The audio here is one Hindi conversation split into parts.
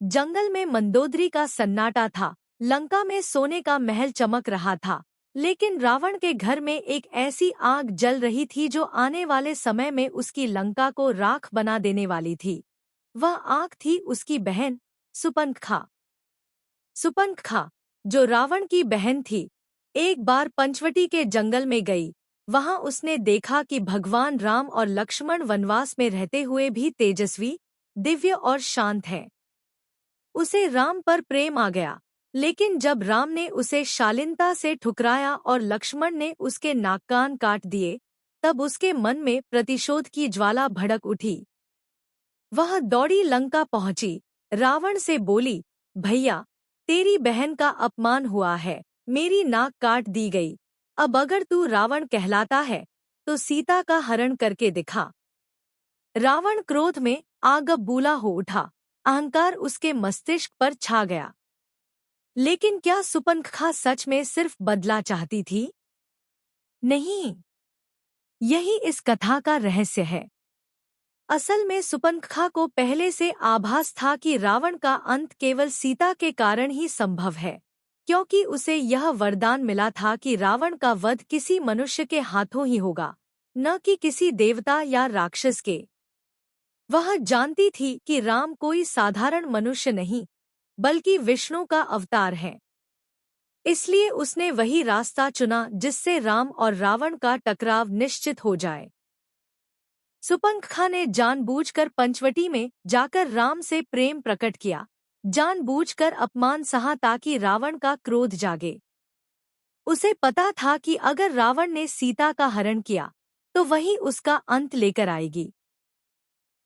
जंगल में मंदोदरी का सन्नाटा था। लंका में सोने का महल चमक रहा था, लेकिन रावण के घर में एक ऐसी आग जल रही थी जो आने वाले समय में उसकी लंका को राख बना देने वाली थी। वह आग थी उसकी बहन सुपंखा। सुपंखा, जो रावण की बहन थी, एक बार पंचवटी के जंगल में गई। वहां उसने देखा कि भगवान राम और लक्ष्मण वनवास में रहते हुए भी तेजस्वी, दिव्य और शांत हैं। उसे राम पर प्रेम आ गया, लेकिन जब राम ने उसे शालीनता से ठुकराया और लक्ष्मण ने उसके नाक कान काट दिए, तब उसके मन में प्रतिशोध की ज्वाला भड़क उठी। वह दौड़ी लंका पहुंची, रावण से बोली, भैया, तेरी बहन का अपमान हुआ है, मेरी नाक काट दी गई। अब अगर तू रावण कहलाता है तो सीता का हरण करके दिखा। रावण क्रोध में आग बबूला हो उठा। अहंकार उसके मस्तिष्क पर छा गया। लेकिन क्या सुपंखा सच में सिर्फ बदला चाहती थी? नहीं, यही इस कथा का रहस्य है। असल में सुपंखा को पहले से आभास था कि रावण का अंत केवल सीता के कारण ही संभव है, क्योंकि उसे यह वरदान मिला था कि रावण का वध किसी मनुष्य के हाथों ही होगा, न कि किसी देवता या राक्षस के। वह जानती थी कि राम कोई साधारण मनुष्य नहीं, बल्कि विष्णु का अवतार है। इसलिए उसने वही रास्ता चुना जिससे राम और रावण का टकराव निश्चित हो जाए। सुपंखा ने जानबूझकर पंचवटी में जाकर राम से प्रेम प्रकट किया, जानबूझकर अपमान सहा ताकि रावण का क्रोध जागे। उसे पता था कि अगर रावण ने सीता का हरण किया तो वही उसका अंत लेकर आएगी।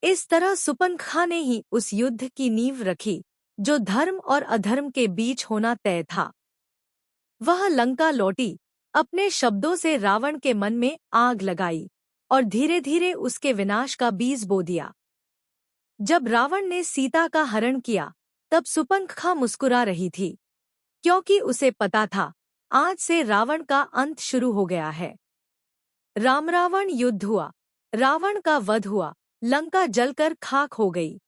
इस तरह सुपंखा ने ही उस युद्ध की नींव रखी जो धर्म और अधर्म के बीच होना तय था। वह लंका लौटी, अपने शब्दों से रावण के मन में आग लगाई और धीरे धीरे उसके विनाश का बीज बो दिया। जब रावण ने सीता का हरण किया, तब सुपंखा मुस्कुरा रही थी, क्योंकि उसे पता था आज से रावण का अंत शुरू हो गया है। राम रावण युद्ध हुआ, रावण का वध हुआ, लंका जलकर खाक हो गई।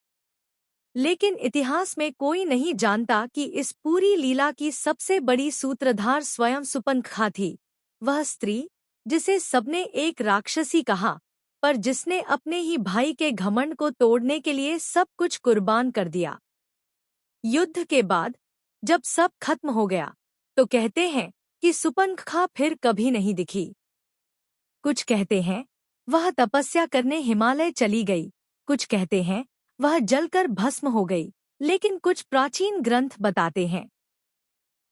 लेकिन इतिहास में कोई नहीं जानता कि इस पूरी लीला की सबसे बड़ी सूत्रधार स्वयं सुपंखा थी। वह स्त्री जिसे सबने एक राक्षसी कहा, पर जिसने अपने ही भाई के घमंड को तोड़ने के लिए सब कुछ कुर्बान कर दिया। युद्ध के बाद जब सब खत्म हो गया, तो कहते हैं कि सुपंखा फिर कभी नहीं दिखी। कुछ कहते हैं वह तपस्या करने हिमालय चली गई, कुछ कहते हैं वह जलकर भस्म हो गई, लेकिन कुछ प्राचीन ग्रंथ बताते हैं